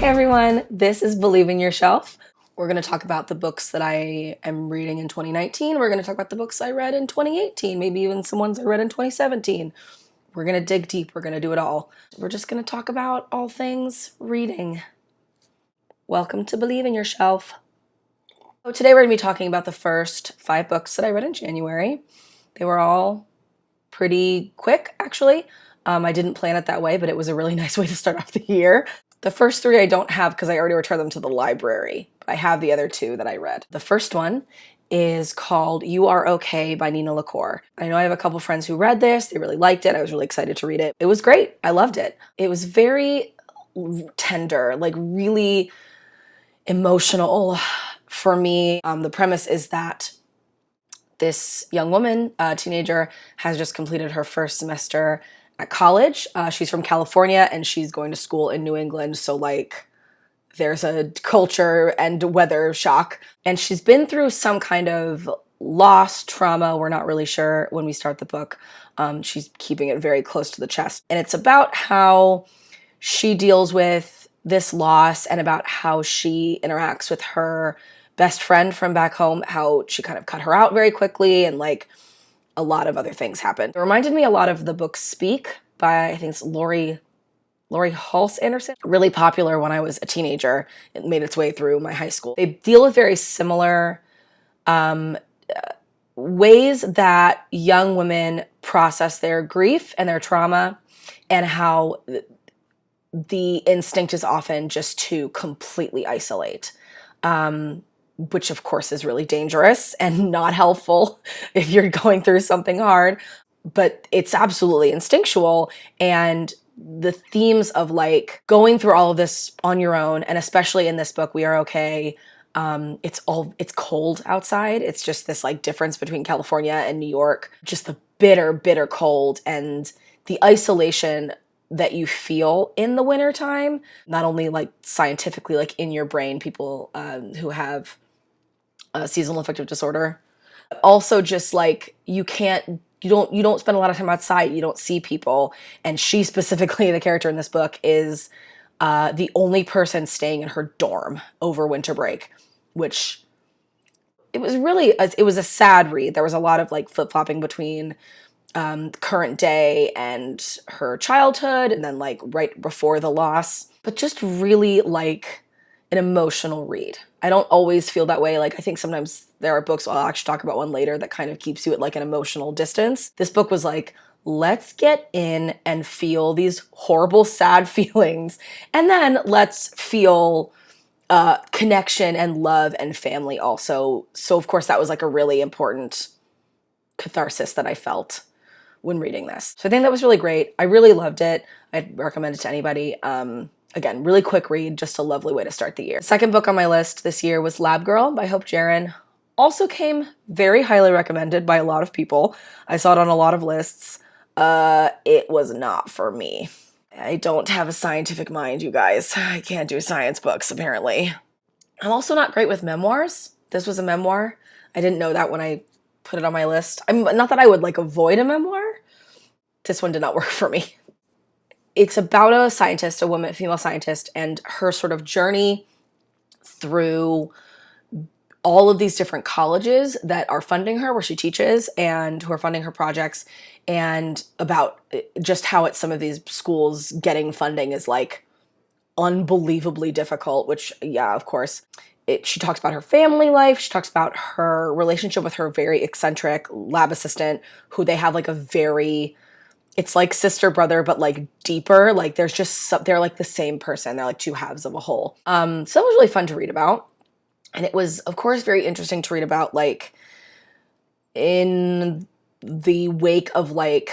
everyone, this is Believe in Yourself. We're going to talk about the books that I am reading in 2019. We're going to talk about the books I read in 2018, maybe even some ones I read in 2017. We're going to dig deep. We're going to do it all. We're just going to talk about all things reading. Welcome to Believe in Yourself. So today we're going to be talking about the first 5 books that I read in January. They were all pretty quick, actually. I didn't plan it that way, but it was a really nice way to start off the year. The first 3 I don't have because I already returned them to the library. I have the other 2 that I read. The first one is called You Are Okay by LaCour. I know I have a couple friends who read this. They really liked it. I was really excited to read it. It was great. I loved it. It was very tender, like really emotional for me. The premise is that this young woman, a teenager, has just completed her first semester at college. She's from California and she's going to school in New England. So like there's a culture and weather shock. And she's been through some kind of loss, trauma. We're not really sure when we start the book. She's keeping it very close to the chest. And it's about how she deals with this loss and about how she interacts with her best friend from back home, how she kind of cut her out very quickly, and like a lot of other things happened. It reminded me a lot of the book Speak by, I think it's Laurie Halse Anderson. Really popular when I was a teenager. It made its way through my high school. They deal with very similar ways that young women process their grief and their trauma, and how the instinct is often just to completely isolate. Which of course is really dangerous and not helpful if you're going through something hard, but it's absolutely instinctual. And the themes of like going through all of this on your own, and especially in this book, We Are Okay. It's cold outside. It's just this like difference between California and New York, just the bitter, bitter cold and the isolation that you feel in the wintertime, not only like scientifically, like in your brain, people who have seasonal affective disorder, but also just like you don't spend a lot of time outside. You don't see people. And she specifically, the character in this book, is the only person staying in her dorm over winter break, which it was a sad read. There was a lot of like flip-flopping between current day and her childhood, and then like right before the loss, but just really like an emotional read. I don't always feel that way. Like I think sometimes there are books, I'll actually talk about one later, that kind of keeps you at like an emotional distance. This book was like, let's get in and feel these horrible, sad feelings, and then let's feel connection and love and family also. So of course that was like a really important catharsis that I felt when reading this. So I think that was really great. I really loved it. I'd recommend it to anybody. Again, really quick read, just a lovely way to start the year. Second book on my list this year was Lab Girl by Jahren. Also came very highly recommended by a lot of people. I saw it on a lot of lists. It was not for me. I don't have a scientific mind, you guys. I can't do science books, apparently. I'm also not great with memoirs. This was a memoir. I didn't know that when I put it on my list. Not that I would like avoid a memoir. This one did not work for me. It's about a scientist, a female scientist, and her sort of journey through all of these different colleges that are funding her, where she teaches, and who are funding her projects, and about just how at some of these schools getting funding is like unbelievably difficult, which, yeah, of course. She talks about her family life. She talks about her relationship with her very eccentric lab assistant, who they have like a very... It's like sister brother, but like deeper. Like they're like the same person. They're like 2 halves of a whole. So it was really fun to read about. And it was, of course, very interesting to read about, like in the wake of like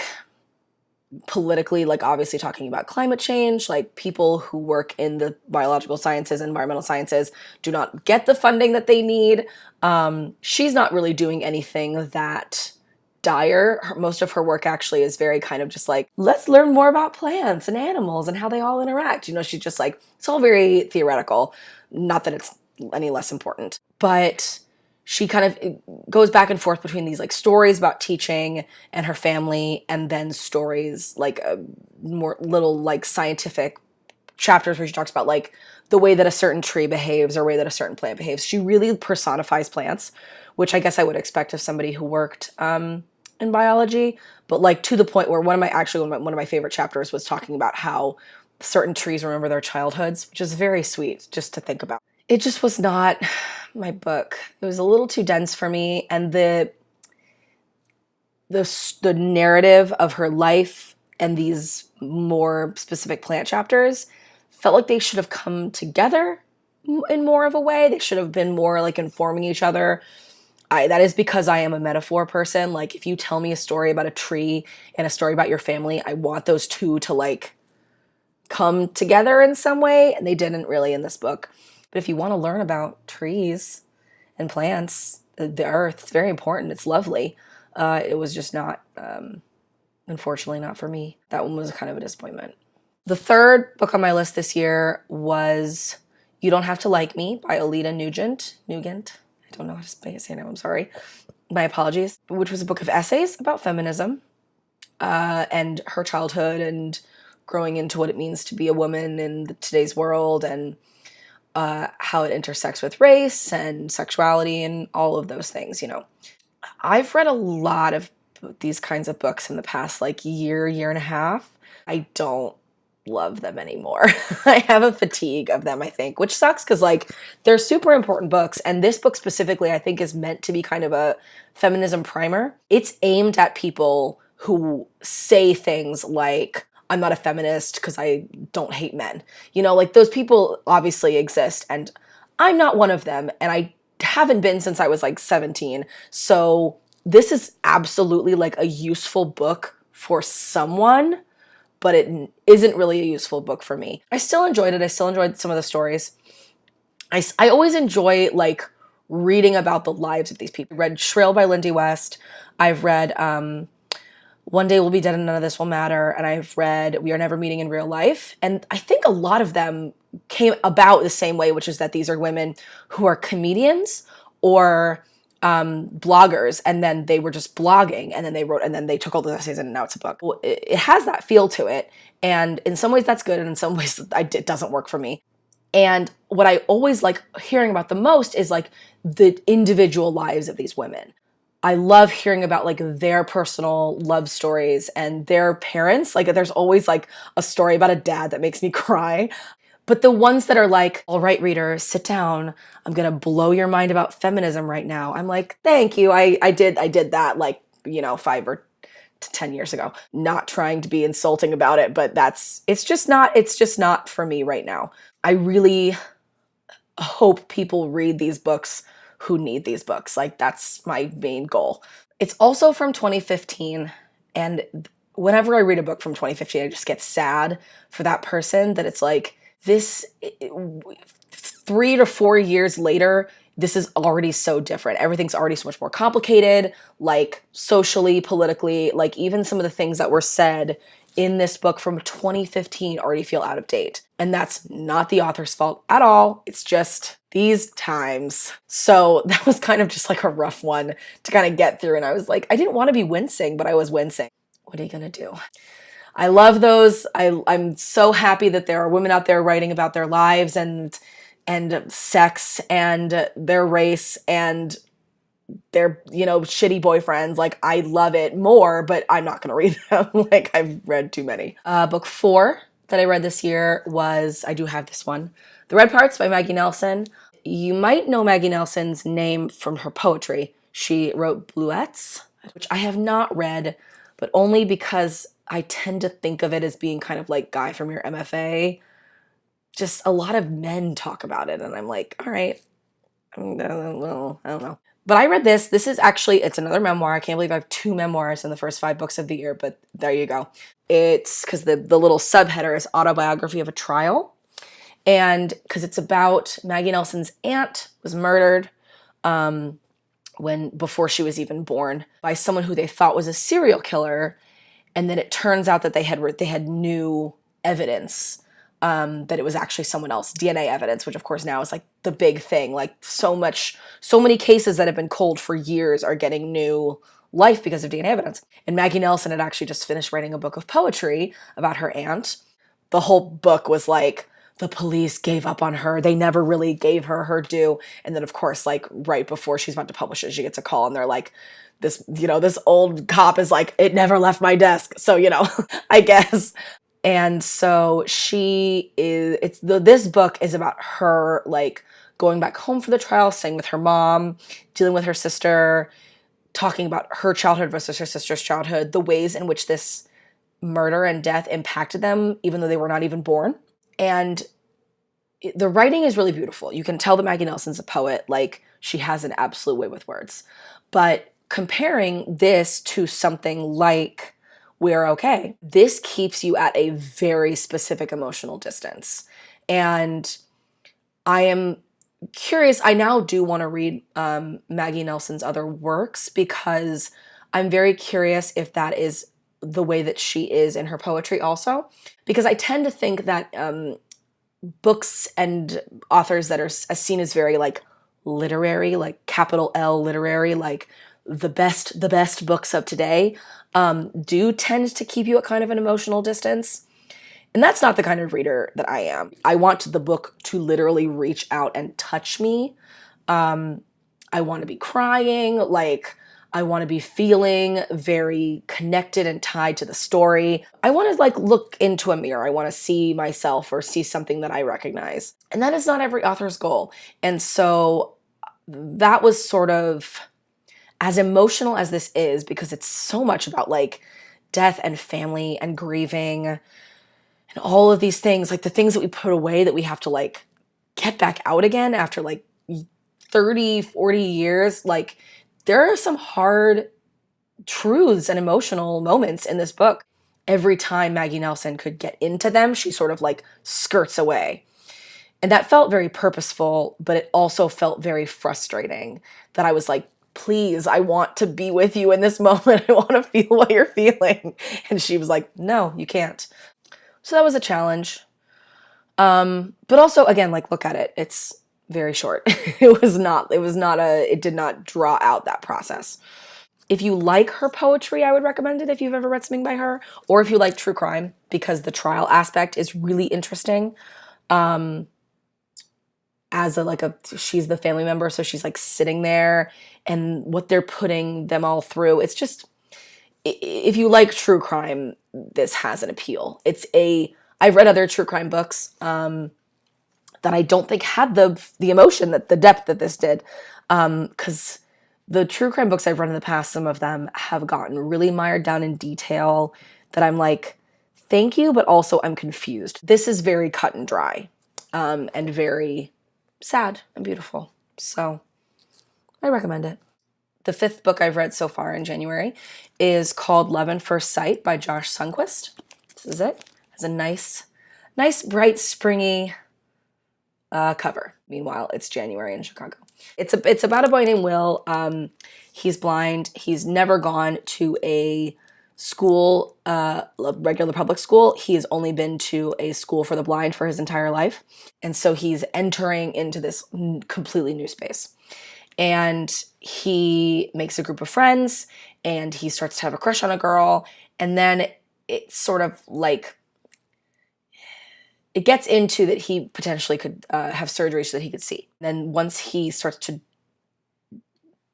politically, like obviously talking about climate change, like people who work in the biological sciences, environmental sciences do not get the funding that they need. She's not really doing anything that dire. Most of her work actually is very kind of just like, let's learn more about plants and animals and how they all interact. You know, she's just like, it's all very theoretical. Not that it's any less important, but she kind of goes back and forth between these like stories about teaching and her family, and then stories like more little like scientific chapters where she talks about like the way that a certain tree behaves or way that a certain plant behaves. She really personifies plants, which I guess I would expect of somebody who worked in biology, but like to the point where one of my favorite chapters was talking about how certain trees remember their childhoods, which is very sweet just to think about. It just was not my book. It was a little too dense for me, and the narrative of her life and these more specific plant chapters felt like they should have come together in more of a way. They should have been more like informing each other. That is because I am a metaphor person. Like if you tell me a story about a tree and a story about your family, I want those two to like come together in some way, and they didn't really in this book. But if you want to learn about trees and plants, the earth, it's very important. It's lovely. It was just not, unfortunately, not for me. That one was kind of a disappointment. The third book on my list this year was You Don't Have to Like Me by Alida Nugent. I don't know how to say it now, I'm sorry. My apologies. Which was a book of essays about feminism and her childhood and growing into what it means to be a woman in today's world, and how it intersects with race and sexuality and all of those things, you know. I've read a lot of these kinds of books in the past like year and a half. I don't love them anymore. I have a fatigue of them, I think, which sucks because like they're super important books, and this book specifically I think is meant to be kind of a feminism primer. It's aimed at people who say things like, I'm not a feminist because I don't hate men. You know, like those people obviously exist, and I'm not one of them, and I haven't been since I was like 17. So this is absolutely like a useful book for someone, but it isn't really a useful book for me. I still enjoyed it. I still enjoyed some of the stories. I always enjoy like reading about the lives of these people. I read Shrill by Lindy West. I've read One Day We'll Be Dead and None of This Will Matter. And I've read We Are Never Meeting in Real Life. And I think a lot of them came about the same way, which is that these are women who are comedians or bloggers, and then they were just blogging, and then they wrote, and then they took all the essays and now it's a book. Well, it has that feel to it, and in some ways that's good, and in some ways it doesn't work for me. And what I always like hearing about the most is like the individual lives of these women. I love hearing about like their personal love stories and their parents. Like there's always like a story about a dad that makes me cry. But the ones that are like, all right, reader, sit down. I'm going to blow your mind about feminism right now. I'm like, thank you. I did that like, you know, 5 or 10 years ago. Not trying to be insulting about it, but it's just not for me right now. I really hope people read these books who need these books. Like that's my main goal. It's also from 2015, and whenever I read a book from 2015, I just get sad for that person that it's like, 3 to 4 years later, this is already so different. Everything's already so much more complicated, like socially, politically, like even some of the things that were said in this book from 2015 already feel out of date. And that's not the author's fault at all. It's just these times. So that was kind of just like a rough one to kind of get through. And I was like, I didn't want to be wincing, but I was wincing. What are you going to do? I love those. I'm so happy that there are women out there writing about their lives and sex and their race and their, you know, shitty boyfriends. Like I love it more, but I'm not going to read them. Like I've read too many. Book 4 that I read this year was, I do have this one, The Red Parts by Maggie Nelson. You might know Maggie Nelson's name from her poetry. She wrote Bluets, which I have not read, but only because I tend to think of it as being kind of like Guy from Your MFA. Just a lot of men talk about it, and I'm like, all right, I don't know. But I read this. This is actually, it's another memoir. I can't believe I have 2 memoirs in the first 5 books of the year, but there you go. It's because the little subheader is Autobiography of a Trial. And because it's about Maggie Nelson's aunt was murdered before she was even born by someone who they thought was a serial killer. And then it turns out that they had new evidence that it was actually someone else, DNA evidence, which of course now is like the big thing. Like so many cases that have been cold for years are getting new life because of DNA evidence. And Maggie Nelson had actually just finished writing a book of poetry about her aunt, the whole book was like, the police gave up on her. They never really gave her her due. And then, of course, like right before she's about to publish it, she gets a call and they're like, this old cop is like, it never left my desk. So, I guess. And so this book is about her like going back home for the trial, staying with her mom, dealing with her sister, talking about her childhood versus her sister's childhood, the ways in which this murder and death impacted them, even though they were not even born. And the writing is really beautiful. You can tell that Maggie Nelson's a poet. Like, she has an absolute way with words. But comparing this to something like We're Okay, this keeps you at a very specific emotional distance. And I am curious. I now do want to read Maggie Nelson's other works because I'm very curious if that is the way that she is in her poetry also. Because I tend to think that books and authors that are seen as very like literary, like capital L literary, like the best books of today, do tend to keep you at kind of an emotional distance. And that's not the kind of reader that I am. I want the book to literally reach out and touch me. I want to be crying, like I want to be feeling very connected and tied to the story. I want to like look into a mirror. I want to see myself or see something that I recognize. And that is not every author's goal. And so that was sort of as emotional as this is, because it's so much about like death and family and grieving and all of these things, like the things that we put away that we have to like get back out again after like 30, 40 years. Like, there are some hard truths and emotional moments in this book. Every time Maggie Nelson could get into them, she sort of like skirts away. And that felt very purposeful, but it also felt very frustrating that I was like, please, I want to be with you in this moment. I want to feel what you're feeling. And she was like, no, you can't. So that was a challenge. But also, again, like, look at it. It's very short. It did not draw out that process. If you like her poetry, I would recommend it if you've ever read something by her, or if you like true crime, because the trial aspect is really interesting. She's the family member, so she's like sitting there and what they're putting them all through. It's just, if you like true crime, this has an appeal. I've read other true crime books, that I don't think had the emotion, the depth that this did. Because the true crime books I've read in the past, some of them have gotten really mired down in detail that I'm like, thank you, but also I'm confused. This is very cut and dry, and very sad and beautiful. So I recommend it. The 5th book I've read so far in January is called Love at First Sight by Josh Sundquist. This is it. It has a nice, bright, springy cover. Meanwhile, it's January in Chicago. It's about a boy named Will. He's blind. He's never gone to a school, a regular public school. He has only been to a school for the blind for his entire life. And so he's entering into this completely new space. And he makes a group of friends and he starts to have a crush on a girl. And then it's sort of like, it gets into that he potentially could have surgery so that he could see. Then once he starts to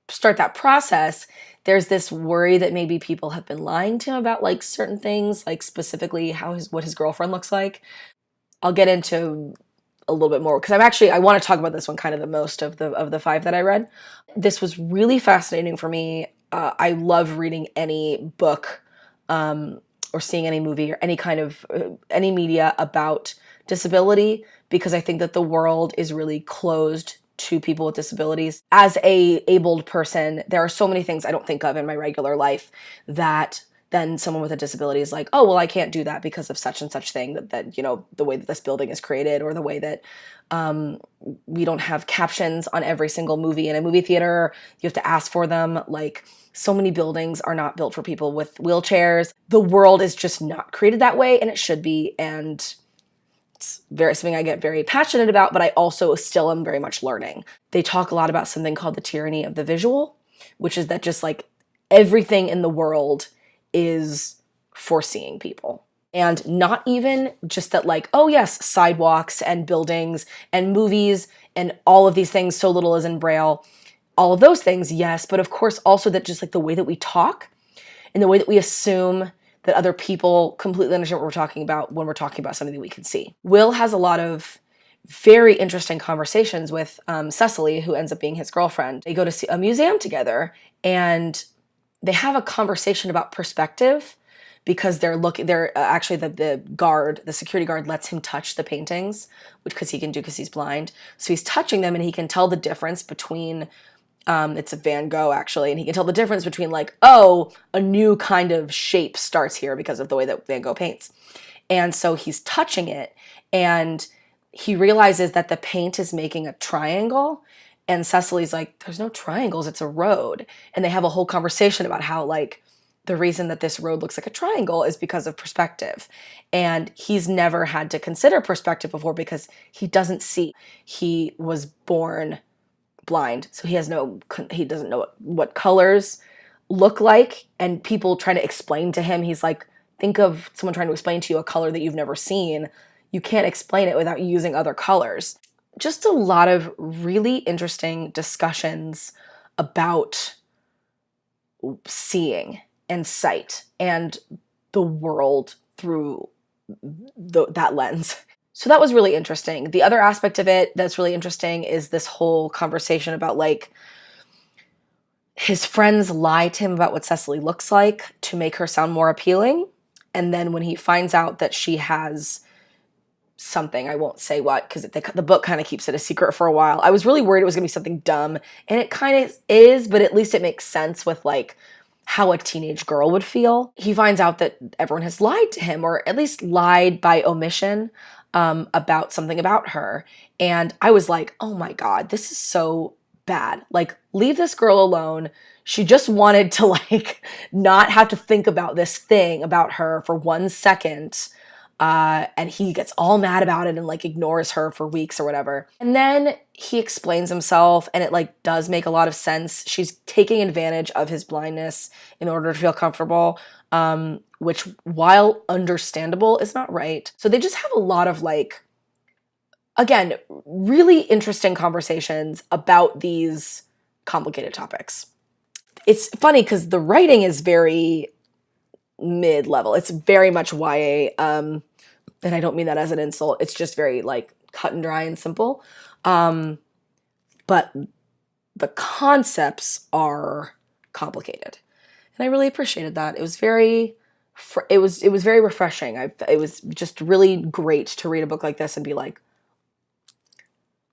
start that process, there's this worry that maybe people have been lying to him about like certain things, like specifically what his girlfriend looks like. I'll get into a little bit more because I want to talk about this one kind of the most of the 5 that I read. This was really fascinating for me. I love reading any book or seeing any movie or any kind of any media about disability, because I think that the world is really closed to people with disabilities. As a abled person, there are so many things I don't think of in my regular life that then someone with a disability is like, oh, well, I can't do that because of such and such thing, that the way that this building is created, or the way that we don't have captions on every single movie in a movie theater. You have to ask for them. Like, so many buildings are not built for people with wheelchairs. The world is just not created that way, and it should be. And it's something I get very passionate about, but I also still am very much learning. They talk a lot about something called the tyranny of the visual, which is that just like everything in the world is for seeing people. And not even just that, like, oh yes, sidewalks and buildings and movies and all of these things, so little is in Braille. All of those things, yes, but of course also that just like the way that we talk and the way that we assume that other people completely understand what we're talking about when we're talking about something that we can see. Will has a lot of very interesting conversations with Cecily, who ends up being his girlfriend. They go to see a museum together and they have a conversation about perspective because they're actually the security guard lets him touch the paintings, which because he's blind. So he's touching them and he can tell the difference between, it's a Van Gogh actually, and he can tell the difference between like, oh, a new kind of shape starts here because of the way that Van Gogh paints. And so he's touching it and he realizes that the paint is making a triangle. And Cecily's like, there's no triangles, it's a road. And they have a whole conversation about how like the reason that this road looks like a triangle is because of perspective. And he's never had to consider perspective before because he doesn't see. He was born blind, so he doesn't know what colors look like. And people trying to explain to him, he's like, think of someone trying to explain to you a color that you've never seen. You can't explain it without using other colors. Just a lot of really interesting discussions about seeing and sight and the world through that lens. So that was really interesting. The other aspect of it that's really interesting is this whole conversation about like his friends lie to him about what Cecily looks like to make her sound more appealing. And then when he finds out that she has something, I won't say what, because the book kind of keeps it a secret for a while. I was really worried it was going to be something dumb, and it kind of is, but at least it makes sense with like how a teenage girl would feel. He finds out that everyone has lied to him, or at least lied by omission, about something about her. And I was like, oh my God, this is so bad. Like, leave this girl alone. She just wanted to like not have to think about this thing about her for 1 second. And he gets all mad about it and like ignores her for weeks or whatever. And then he explains himself and it like does make a lot of sense. She's taking advantage of his blindness in order to feel comfortable, which, while understandable, is not right. So they just have a lot of like, again, really interesting conversations about these complicated topics. It's funny because the writing is very mid-level. It's very much YA, and I don't mean that as an insult. It's just very like cut and dry and simple. But the concepts are complicated, and I really appreciated that. It was very, it was very refreshing. It was just really great to read a book like this and be like,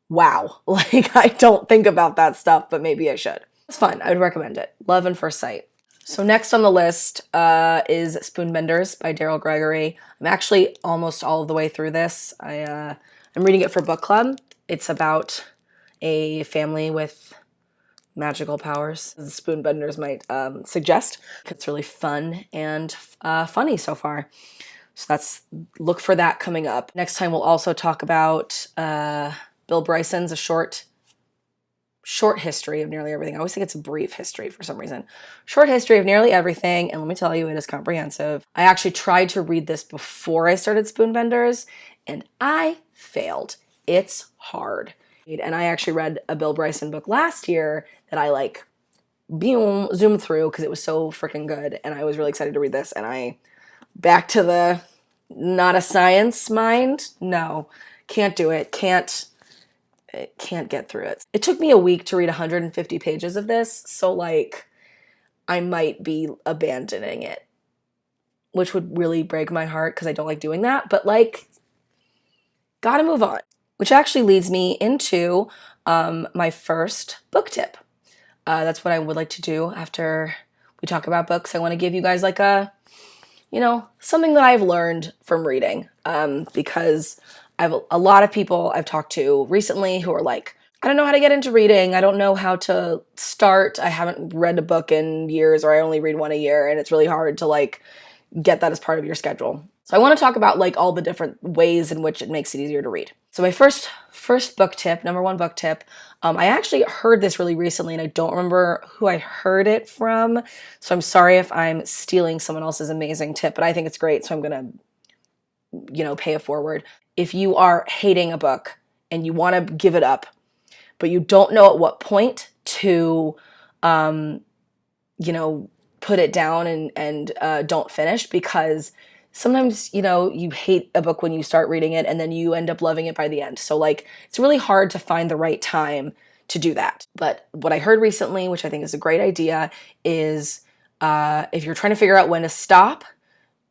wow, like I don't think about that stuff, but maybe I should. It's fun. I would recommend it. Love and First Sight. So next on the list is Spoonbenders by Daryl Gregory. I'm actually almost all of the way through this. I'm reading it for book club. It's about a family with magical powers, as Spoonbenders might suggest. It's really fun and funny so far. So look for that coming up. Next time we'll also talk about Bill Bryson's A Short History of Nearly Everything. I always think it's a brief history for some reason. Short History of Nearly Everything, and let me tell you, it is comprehensive. I actually tried to read this before I started Spoonbenders, and I failed. It's hard. And I actually read a Bill Bryson book last year that I like zoomed through because it was so freaking good, and I was really excited to read this, and I back to the not a science mind. No, can't do it. Can't get through it. It took me a week to read 150 pages of this, so like I might be abandoning it, which would really break my heart because I don't like doing that, but like gotta move on. Which actually leads me into my first book tip. That's what I would like to do after we talk about books. I want to give you guys like something that I've learned from reading, because I have a lot of people I've talked to recently who are like, I don't know how to get into reading. I don't know how to start. I haven't read a book in years, or I only read one a year, and it's really hard to like get that as part of your schedule. So I want to talk about like all the different ways in which it makes it easier to read. So my first book tip, number one book tip, I actually heard this really recently and I don't remember who I heard it from. So I'm sorry if I'm stealing someone else's amazing tip, but I think it's great. So I'm going to pay it forward. If you are hating a book and you want to give it up, but you don't know at what point to, put it down and don't finish, because sometimes, you hate a book when you start reading it and then you end up loving it by the end. So like, it's really hard to find the right time to do that. But what I heard recently, which I think is a great idea, is if you're trying to figure out when to stop,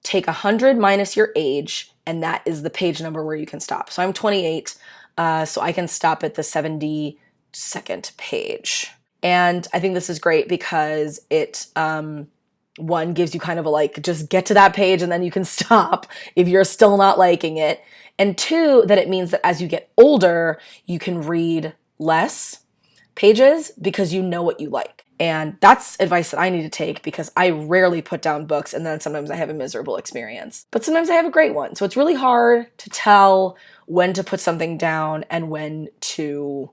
take 100 minus your age, and that is the page number where you can stop. So I'm 28, so I can stop at the 72nd page. And I think this is great because it, one, gives you kind of a like, just get to that page and then you can stop if you're still not liking it. And two, that it means that as you get older, you can read less pages because you know what you like. And that's advice that I need to take, because I rarely put down books and then sometimes I have a miserable experience. But sometimes I have a great one. So it's really hard to tell when to put something down and when to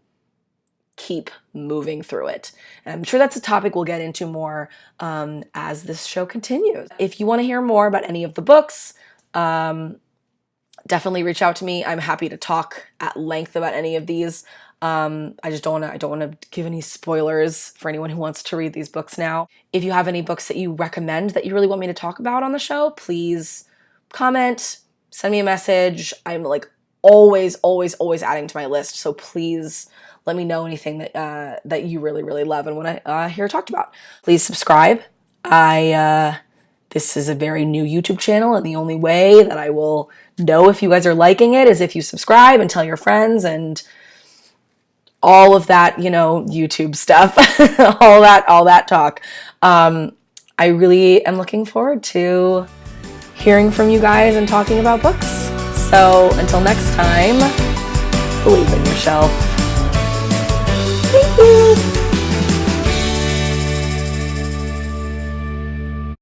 keep moving through it. And I'm sure that's a topic we'll get into more as this show continues. If you want to hear more about any of the books, definitely reach out to me. I'm happy to talk at length about any of these. I don't want to give any spoilers for anyone who wants to read these books now. If you have any books that you recommend that you really want me to talk about on the show, please comment, send me a message. I'm like always adding to my list. So please let me know anything that you really love and want to hear talked about. Please subscribe. This is a very new YouTube channel, and the only way that I will know if you guys are liking it is if you subscribe and tell your friends and all of that, YouTube stuff, all that talk. I really am looking forward to hearing from you guys and talking about books. So until next time, believe in yourself.